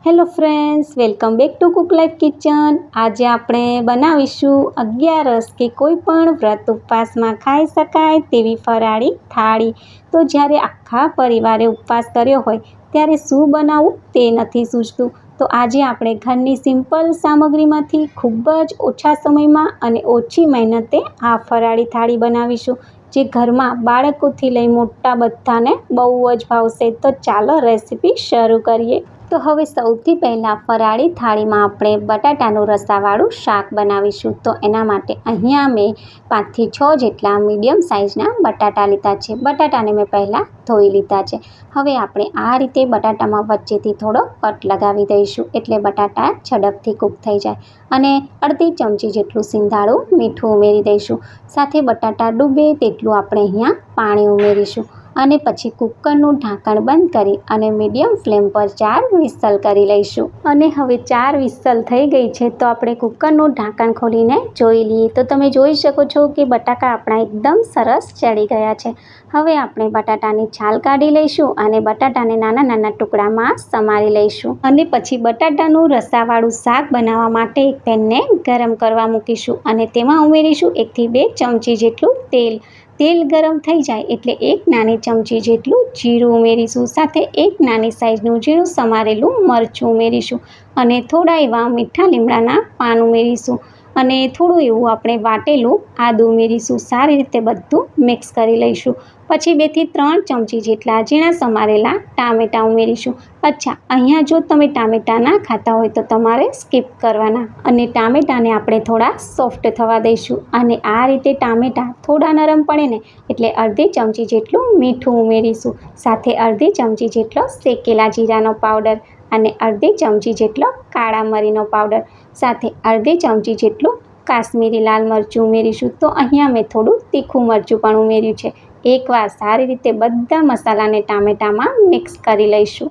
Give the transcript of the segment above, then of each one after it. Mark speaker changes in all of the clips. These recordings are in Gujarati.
Speaker 1: Hello friends, welcome back to cook life kitchen. આજે આપણે બનાવીશું 11 કે કોઈ પણ વ્રત ઉપવાસમાં ખાઈ શકાય તેવી ફરાળી થાળી. તો જ્યારે આખા પરિવારે ઉપવાસ કર્યો હોય ત્યારે શું બનાવવું તે નથી સૂઝતું. તો આજે આપણે ઘરની સિમ્પલ સામગ્રીમાંથી ખૂબ જ ઓછા સમયમાં અને ઓછી મહેનતે આ ફરાળી થાળી બનાવીશું, જે ઘરમાં બાળકોથી લઈ મોટા બધાને બહુ જ ભાવશે. તો ચાલો રેસીપી શરૂ કરીએ. તો હવે સૌથી પહેલાં ફરાળી થાળીમાં આપણે બટાટાનું રસાવાળું શાક બનાવીશું. તો એના માટે અહીંયા મેં 5 થી 6 જેટલા મીડિયમ સાઇઝના બટાટા લીધા છે. બટાટાને મેં પહેલાં ધોઈ લીધા છે. હવે આપણે આ રીતે બટાટામાં વચ્ચેથી થોડો કટ લગાવી દઈશું, એટલે બટાટા ઝડપથી કૂક થઈ જાય. અને અડધી ચમચી જેટલું સિંધાળું મીઠું ઉમેરી દઈશું. સાથે બટાટા ડૂબે તેટલું આપણે અહીંયા પાણી ઉમેરીશું. અને પછી કુકરનું ઢાંકણ બંધ કરી અને મીડિયમ ફ્લેમ પર 4 વિસલ કરી લઈશું. અને હવે 4 વિસલ થઈ ગઈ છે, તો આપણે કુકરનું ઢાંકણ ખોલીને જોઈ લઈએ. તો તમે જોઈ શકો છો કે બટાકા આપણા એકદમ સરસ ચડી ગયા છે. હવે આપણે બટાટાની છાલ કાઢી લઈશું અને બટાટાને નાના નાના ટુકડામાં સમારી લઈશું. અને પછી બટાટાનું રસાવાળું શાક બનાવવા માટે એક પેનને ગરમ કરવા મૂકીશું અને તેમાં ઉમેરીશું 1 થી 2 ચમચી જેટલું તેલ. તેલ ગરમ થઈ જાય એટલે 1 નાની ચમચી જેટલું જીરું ઉમેરીશું. સાથે 1 નાની સાઇઝનું ઝીણું સમારેલું મરચું ઉમેરીશું અને થોડા એવા મીઠા લીમડાના પાન ઉમેરીશું. અને થોડું એવું આપણે વાટેલું આદું ઉમેરીશું. સારી રીતે બધું મિક્સ કરી લઈશું. પછી 2 થી 3 ચમચી જેટલા ઝીણા સમારેલા ટામેટાં ઉમેરીશું. અચ્છા, અહીંયા જો તમે ટામેટાં ના ખાતા હોય તો તમારે સ્કીપ કરવાના. અને ટામેટાને આપણે થોડા સોફ્ટ થવા દઈશું. અને આ રીતે ટામેટાં થોડા નરમ પડે ને એટલે અડધી ચમચી જેટલું મીઠું ઉમેરીશું. સાથે અડધી ચમચી જેટલો શેકેલા જીરાનો પાવડર અને અડધી ચમચી જેટલો કાળા મરીનો પાવડર, સાથે અડધી ચમચી જેટલું કાશ્મીરી લાલ મરચું ઉમેરીશું. તો અહીંયા મેં થોડું તીખું મરચું પણ ઉમેર્યું છે. એકવાર સારી રીતે બધા મસાલાને ટામેટામાં મિક્સ કરી લઈશું.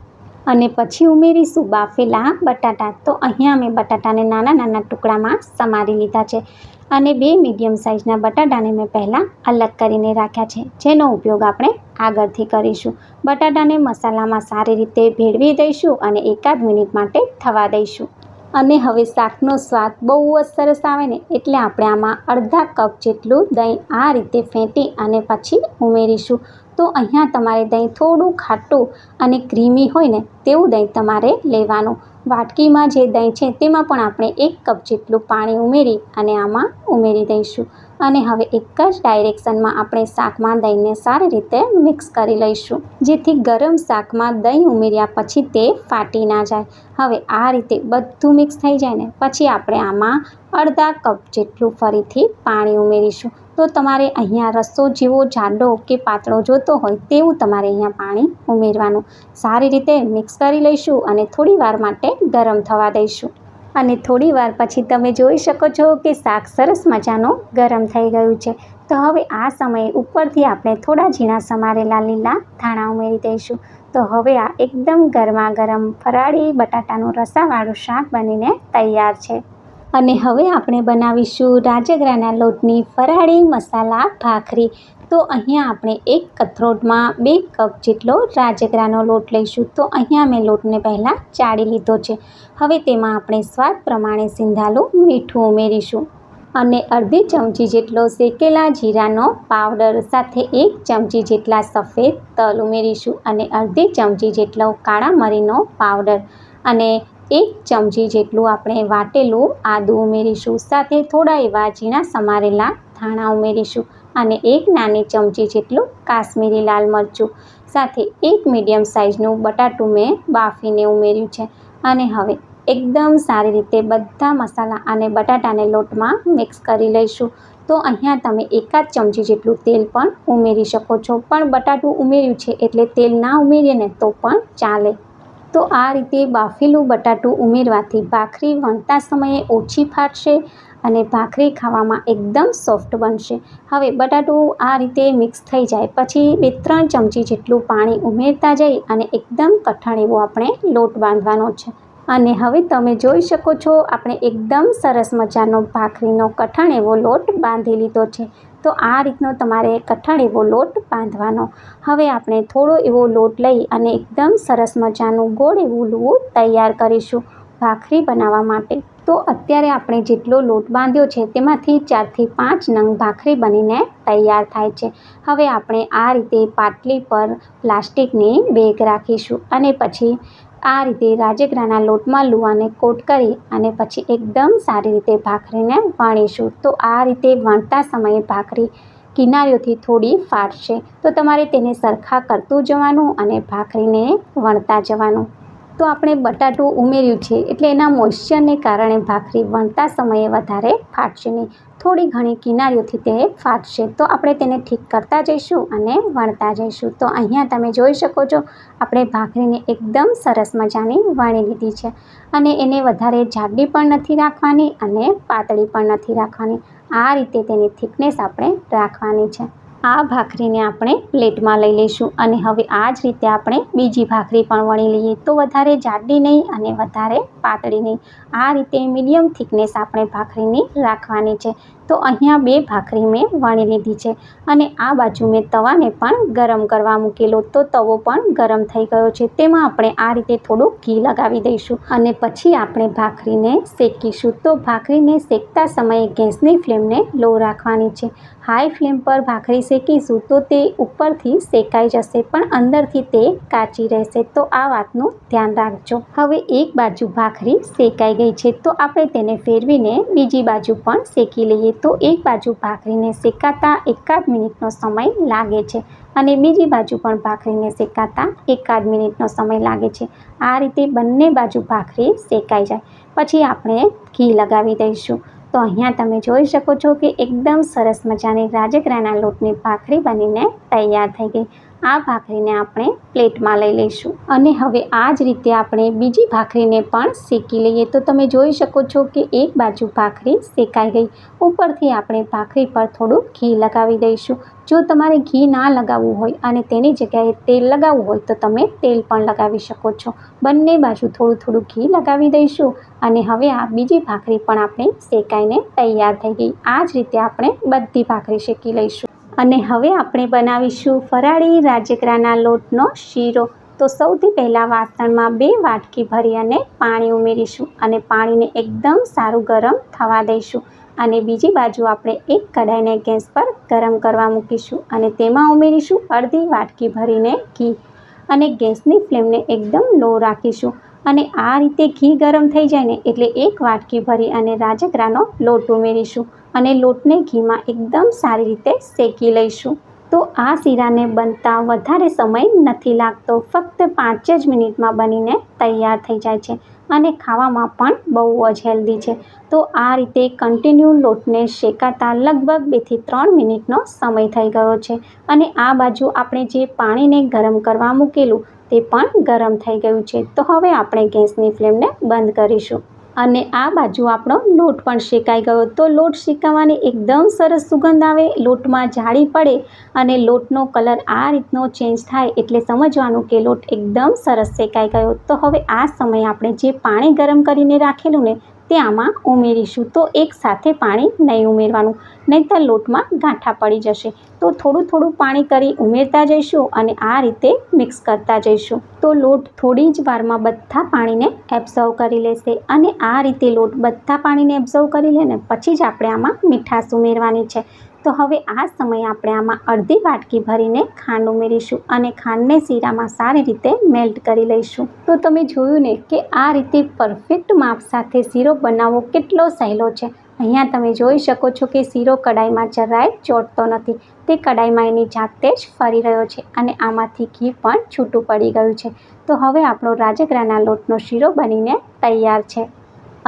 Speaker 1: અને પછી ઉમેરીશું બાફેલા બટાટા. તો અહીંયા મેં બટાટાને નાના નાના ટુકડામાં સમારી લીધા છે. અને 2 મીડિયમ સાઇઝના બટાટાને મેં પહેલાં અલગ કરીને રાખ્યા છે, જેનો ઉપયોગ આપણે આગળથી કરીશું. બટાટાને મસાલામાં સારી રીતે ભેળવી દઈશું અને 1 મિનિટ માટે થવા દઈશું. અને હવે શાકનો સ્વાદ બહુ જ સરસ આવે ને એટલે આપણે આમાં અડધા કપ જેટલું દહીં આ રીતે ફેંટી અને પછી ઉમેરીશું. તો અહીંયા તમારે દહીં થોડું ખાટું અને ક્રીમી હોય ને તેવું દહીં તમારે લેવાનું. વાટકીમાં જે દહીં છે તેમાં પણ આપણે 1 કપ જેટલું પાણી ઉમેરી અને આમાં ઉમેરી દઈશું. અને હવે એક જ ડાયરેક્શનમાં આપણે શાકમાં દહીંને સારી રીતે મિક્સ કરી લઈશું, જેથી ગરમ શાકમાં દહીં ઉમેર્યા પછી તે ફાટી ના જાય. હવે આ રીતે બધું મિક્સ થઈ જાય ને પછી આપણે આમાં અડધા કપ જેટલું ફરીથી પાણી ઉમેરીશું. તો તમારે અહીંયા રસો જેવો જાડો કે પાતળો જોતો હોય તેવું તમારે અહીંયા પાણી ઉમેરવાનું. સારી રીતે મિક્સ કરી લઈશું અને થોડી વાર માટે ગરમ થવા દઈશું. અને થોડી વાર પછી તમે જોઈ શકો છો કે શાક સરસ મજાનું ગરમ થઈ ગયું છે. તો હવે આ સમયે ઉપરથી આપણે થોડા ઝીણા સમારેલા લીલા ધાણા ઉમેરી દઈશું. તો હવે આ એકદમ ગરમા ગરમ ફરાળી બટાટાનું રસાવાળું શાક બનીને તૈયાર છે. અને હવે આપણે બનાવીશું રાજગરાના લોટની ફરાળી મસાલા ભાખરી. તો અહીંયા આપણે 1 કથરોટમાં 2 કપ જેટલો રાજગરાનો લોટ લઈશું. તો અહીંયા મેં લોટને પહેલાં ચાળી લીધો છે. હવે તેમાં આપણે સ્વાદ પ્રમાણે સિંધાલું મીઠું ઉમેરીશું અને અડધી ચમચી જેટલો શેકેલા જીરાનો પાવડર, સાથે 1 ચમચી જેટલા સફેદ તલ ઉમેરીશું અને અડધી ચમચી જેટલો કાળા મરીનો પાવડર અને 1 ચમચી જેટલું આપણે વાટેલું આદું ઉમેરીશું. સાથે થોડા એવા ઝીણા સમારેલા ધાણા ઉમેરીશું અને 1 નાની ચમચી જેટલું કાશ્મીરી લાલ મરચું, સાથે 1 મીડિયમ સાઇઝનું બટાટું મેં બાફીને ઉમેર્યું છે. અને હવે એકદમ સારી રીતે બધા મસાલા અને બટાટાને લોટમાં મિક્સ કરી લઈશું. તો અહીંયા તમે 1 ચમચી જેટલું તેલ પણ ઉમેરી શકો છો, પણ બટાટું ઉમેર્યું છે એટલે તેલ ના ઉમેરીએ ને તો પણ ચાલે. તો આ રીતે બાફેલું બટાટું ઉમેરવાથી ભાખરી વણતા સમયે ઓછી ફાટશે અને ભાખરી ખાવામાં એકદમ સોફ્ટ બનશે. હવે બટાટું આ રીતે મિક્સ થઈ જાય પછી 2-3 ચમચી જેટલું પાણી ઉમેરતા જઈ અને એકદમ કઠણ એવો આપણે લોટ બાંધવાનો છે. અને હવે તમે જોઈ શકો છો આપણે એકદમ સરસ મજાનો ભાખરીનો કઠણ એવો લોટ બાંધી લીધો છે. તો તો આ રીતનો તમારે કઠણ એવો લોટ બાંધવાનો. હવે આપણે થોડો એવો લોટ લઈ અને એકદમ સરસ મજાનું ગોળ એવું લુવું તૈયાર કરીશું ભાખરી બનાવવા માટે. તો અત્યારે આપણે જેટલો લોટ બાંધ્યો છે તેમાંથી 4 થી 5 નંગ ભાખરી બનીને તૈયાર થાય છે. હવે આપણે આ રીતે પાટલી પર પ્લાસ્ટિકની બેગ રાખીશું અને પછી આ રીતે રાજગરાના લોટમાં લુવાને કોટ કરી અને પછી એકદમ સારી રીતે ભાખરીને વણીશું. તો આ રીતે વણતા સમયે ભાખરી કિનારીઓથી થોડી ફાટશે, તો તમારે તેને સરખા કરતું જવાનું અને ભાખરીને વણતા જવાનું. તો આપણે બટાટું ઉમેર્યું છે એટલે એના મોઇશ્ચરને કારણે ભાખરી વણતા સમયે વધારે ફાટશે નહીં. થોડી ઘણી કિનારીઓથી તે ફાટશે, તો આપણે તેને ઠીક કરતા જઈશું અને વણતા જઈશું. તો અહીંયા તમે જોઈ શકો છો આપણે ભાખરીને એકદમ સરસ મજાની વણી લીધી છે અને એને વધારે જાડી પણ નથી રાખવાની અને પાતળી પણ નથી રાખવાની. આ રીતે તેની થિકનેસ આપણે રાખવાની છે. આ ભાખરીને આપણે પ્લેટમાં લઈ લઈશું અને હવે આ જ રીતે આપણે બીજી ભાખરી પણ વણી લઈએ. તો વધારે જાડી નહીં અને વધારે પાતળી નહીં, આ રીતે મીડિયમ થિકનેસ આપણે ભાખરીની રાખવાની છે. તો અહીંયા 2 ભાખરી મેં વણી લીધી છે અને આ બાજુ મેં તવાને પણ ગરમ કરવા મૂકેલો. તો તવો પણ ગરમ થઈ ગયો છે. તેમાં આપણે આ રીતે થોડું ઘી લગાવી દઈશું અને પછી આપણે ભાખરીને શેકીશું. તો ભાખરીને શેકતા સમયે ગેસની ફ્લેમને લો રાખવાની છે. હાઈ ફ્લેમ પર ભાખરી શેકીશું તો તે ઉપરથી શેકાઈ જશે પણ અંદરથી તે કાચી રહેશે. તો આ વાતનું ધ્યાન રાખજો. હવે એક બાજુ ભાખરી શેકાઈ ગઈ છે તો આપણે તેને ફેરવીને બીજી બાજુ પણ શેકી લઈએ. તો એક બાજુ ભાખરીને શેકાતા 1 મિનિટનો સમય લાગે છે અને બીજી બાજુ પણ ભાખરીને શેકાતા 1 મિનિટનો સમય લાગે છે. આ રીતે બંને બાજુ ભાખરી શેકાઈ જાય પછી આપણે ઘી લગાવી દઈશું. તો અહીંયા તમે જોઈ શકો છો કે એકદમ સરસ મજાની રાજગરાના લોટની ભાખરી બનીને તૈયાર થઈ ગઈ. આ ભાખરીને આપણે પ્લેટમાં લઈ લઈશું અને હવે આ જ રીતે આપણે બીજી ભાખરીને પણ શેકી લઈએ. તો તમે જોઈ શકો છો કે એક બાજુ ભાખરી શેકાઈ ગઈ. ઉપરથી આપણે ભાખરી પર થોડું ઘી લગાવી દઈશું. જો તમારે ઘી ના લગાવવું હોય અને તેની જગ્યાએ તેલ લગાવવું હોય તો તમે તેલ પણ લગાવી શકો છો. બંને બાજુ થોડું થોડું ઘી લગાવી દઈશું અને હવે આ બીજી ભાખરી પણ આપણે શેકાઈને તૈયાર થઈ ગઈ. આ જ રીતે આપણે બધી ભાખરી શેકી લઈશું અને હવે આપણે બનાવીશું ફરાળી રાજગરાના લોટનો શીરો. તો સૌથી પહેલાં વાસણમાં 2 વાટકી ભરી અને પાણી ઉમેરીશું અને પાણીને એકદમ સારું ગરમ થવા દઈશું અને બીજી બાજુ આપણે એક કઢાઈને ગેસ પર ગરમ કરવા મૂકીશું અને તેમાં ઉમેરીશું અડધી વાટકી ભરીને ઘી અને ગેસની ફ્લેમને એકદમ લો રાખીશું. અને આ રીતે ઘી ગરમ થઈ જાય ને એટલે 1 વાટકી ભરી અને રાજગરાનો લોટ ઉમેરીશું અને લોટને ઘીમાં એકદમ સારી રીતે શેકી લઈશું. તો આ શીરાને બનતા વધારે સમય નથી લાગતો, ફક્ત 5 જ મિનિટમાં બનીને તૈયાર થઈ જાય છે અને ખાવામાં પણ બહુ જ હેલ્ધી છે. તો આ રીતે કન્ટિન્યુ લોટને શેકાતા લગભગ 2 થી 3 મિનિટનો સમય થઈ ગયો છે અને આ બાજુ આપણે જે પાણીને ગરમ કરવા મૂકેલું તે પણ ગરમ થઈ ગયું છે. તો હવે આપણે ગેસની ફ્લેમને બંધ કરીશું અને આ બાજુ આપણો લોટ પણ શેકાઈ ગયો. તો લોટ શેકાવાની એકદમ સરસ સુગંધ આવે, લોટમાં જાળી પડે અને લોટનો કલર આ રીતનો ચેન્જ થાય એટલે સમજવાનું કે લોટ એકદમ સરસ શેકાઈ ગયો. તો હવે આ સમયે આપણે જે પાણી ગરમ કરીને રાખેલું ને તે આમાં ઉમેરીશું. તો એક સાથે પાણી નહીં ઉમેરવાનું, નહીંતર લોટમાં ગાંઠા પડી જશે. તો થોડું થોડું પાણી કરી ઉમેરતા જઈશું અને આ રીતે મિક્સ કરતા જઈશું. તો લોટ થોડી જ વારમાં બધા પાણીને એબ્ઝર્વ કરી લેશે અને આ રીતે લોટ બધા પાણીને એબ્ઝર્વ કરી લે ને પછી જ આપણે આમાં મીઠાશ ઉમેરવાની છે. તો હવે આ સમયે આપણે આમાં અડધી વાટકી ભરીને ખાંડ ઉમેરીશું અને ખાંડને શીરામાં સારી રીતે મેલ્ટ કરી લઈશું. તો તમે જોયું ને કે આ રીતે પરફેક્ટ માપ સાથે શીરો બનાવવો કેટલો સહેલો છે. અહીંયા તમે જોઈ શકો છો કે શીરો કડાઈમાં જરાય ચોંટતો નથી, તે કડાઈમાં એની જાતે જ ફરી રહ્યો છે અને આમાંથી ઘી પણ છૂટું પડી ગયું છે. તો હવે આપણો રાજગરાના લોટનો શીરો બનીને તૈયાર છે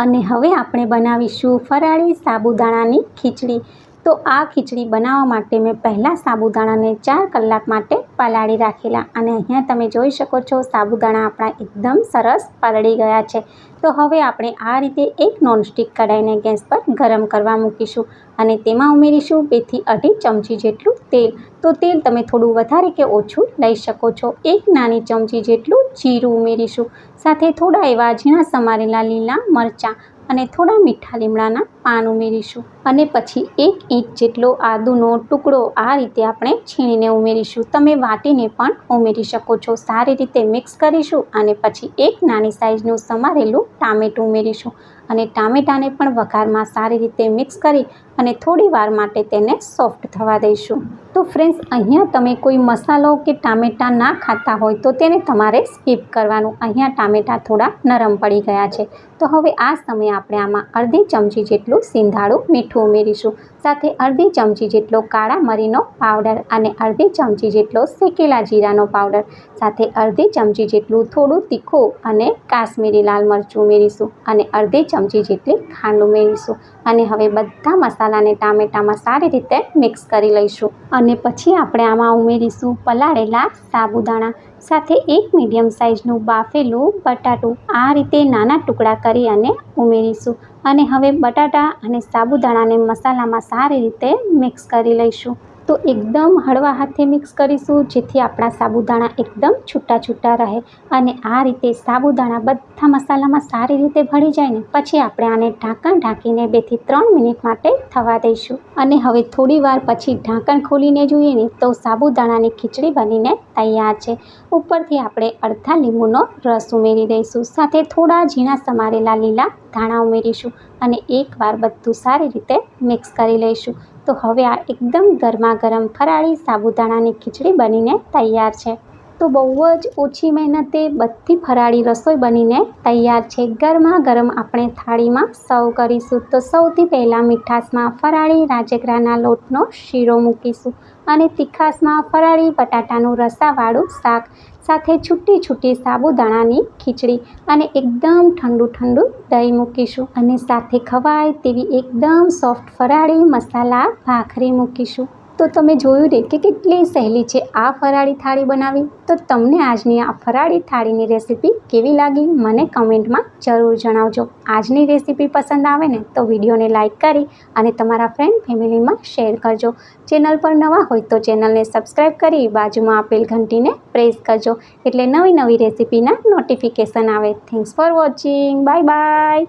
Speaker 1: અને હવે આપણે બનાવીશું ફરાળી સાબુદાણાની ખીચડી. તો આ ખીચડી બનાવવા માટે મેં પહેલાં સાબુદાણાને 4 કલાક માટે પલાળી રાખેલા અને અહીંયા તમે જોઈ શકો છો સાબુદાણા આપણા એકદમ સરસ પલળી ગયા છે. તો હવે આપણે આ રીતે એક નોનસ્ટિક કઢાઈને ગેસ પર ગરમ કરવા મૂકીશું અને તેમાં ઉમેરીશું 2 થી 2.5 ચમચી જેટલું તેલ. તો તેલ તમે થોડું વધારે કે ઓછું લઈ શકો છો. 1 નાની ચમચી જેટલું જીરું ઉમેરીશું, સાથે થોડા એવા ઝીણા સમારેલા લીલા મરચાં અને થોડા મીઠા લીમડાના પાન ઉમેરીશું અને પછી 1 ઇંચ જેટલો આદુનો ટુકડો આ રીતે આપણે છીણીને ઉમેરીશું. તમે વાટીને પણ ઉમેરી શકો છો. સારી રીતે મિક્સ કરીશું અને પછી એક નાની સાઈઝનું સમારેલું ટામેટું ઉમેરીશું અને ટામેટાને પણ વઘારમાં સારી રીતે મિક્સ કરી અને થોડી વાર માટે તેને સોફ્ટ થવા દઈશું. તો ફ્રેન્ડ્સ, અહીંયા તમે કોઈ મસાલો કે ટામેટાં ના ખાતા હોય તો તેને તમારે સ્કીપ કરવાનું. અહીંયા ટામેટાં થોડા નરમ પડી ગયા છે. તો હવે આ સમયે આપણે આમાં અડધી ચમચી જેટલું સિંધાળું મીઠું ઉમેરીશું, સાથે અડધી ચમચી જેટલો કાળા મરીનો પાવડર અને અડધી ચમચી જેટલો શેકેલા જીરાનો પાવડર, સાથે અડધી ચમચી જેટલું થોડું તીખું અને કાશ્મીરી લાલ મરચું ઉમેરીશું અને અડધી ચમચી જેટલી ખાંડ ઉમેરીશું અને હવે બધા મસાલાને ટામેટામાં સારી રીતે મિક્સ કરી લઈશું. અને પછી આપણે આમાં ઉમેરીશું પલાળેલા સાબુદાણા, સાથે એક મીડિયમ સાઇઝનું બાફેલું બટાટું આ રીતે નાના ટુકડા કરી અને ઉમેરીશું અને હવે બટાટા અને સાબુદાણાને મસાલામાં સારી રીતે મિક્સ કરી લઈશું. તો એકદમ હળવા હાથે મિક્સ કરીશું જેથી આપણા સાબુદાણા એકદમ છૂટા છૂટા રહે અને આ રીતે સાબુદાણા બધા મસાલામાં સારી રીતે ભળી જાય ને પછી આપણે આને ઢાંકણ ઢાંકીને 2 થી 3 મિનિટ માટે થવા દઈશું. અને હવે થોડી વાર પછી ઢાંકણ ખોલીને જોઈએ ને તો સાબુદાણાની ખીચડી બનીને તૈયાર છે. ઉપરથી આપણે અડધા લીંબુનો રસ ઉમેરી દઈશું, સાથે થોડા ઝીણા સમારેલા લીલા ધાણા ઉમેરીશું અને એકવાર બધું સારી રીતે મિક્સ કરી લઈશું. તો હવે આ એકદમ ગરમા ગરમ ફરાળી સાબુદાણાની ખીચડી બનીને તૈયાર છે. તો બહુ જ ઓછી મહેનતે બધી ફરાળી રસોઈ બનીને તૈયાર છે. ગરમા ગરમ આપણે થાળીમાં સર્વ કરીશું. તો સૌથી પહેલાં મીઠાશમાં ફરાળી રાજગરાના લોટનો શીરો મૂકીશું અને તીખાશમાં ફરાળી બટાટાનું રસાવાળું શાક, સાથે છૂટી છૂટી સાબુદાણાની ખીચડી અને એકદમ ઠંડુ ઠંડુ દહીં મૂકીશું અને સાથે ખવાય તેવી એકદમ સોફ્ટ ફરાળી મસાલા ભાખરી મૂકીશું. તો તમે જોયું ને કે કેટલી સહેલી છે આ ફરાળી થાળી બનાવી. તો તમને આજની આ ફરાળી થાળીની રેસીપી કેવી લાગી મને કમેન્ટમાં જરૂર જણાવજો. આજની રેસીપી પસંદ આવે ને તો વિડીયોને લાઇક કરી અને તમારા ફ્રેન્ડ ફેમિલીમાં શેર કરજો. ચેનલ પર નવા હોય તો ચેનલને સબસ્ક્રાઈબ કરી બાજુમાં આપેલ ઘંટીને પ્રેસ કરજો એટલે નવી નવી રેસીપીના નોટિફિકેશન આવે. Thanks for watching. Bye bye.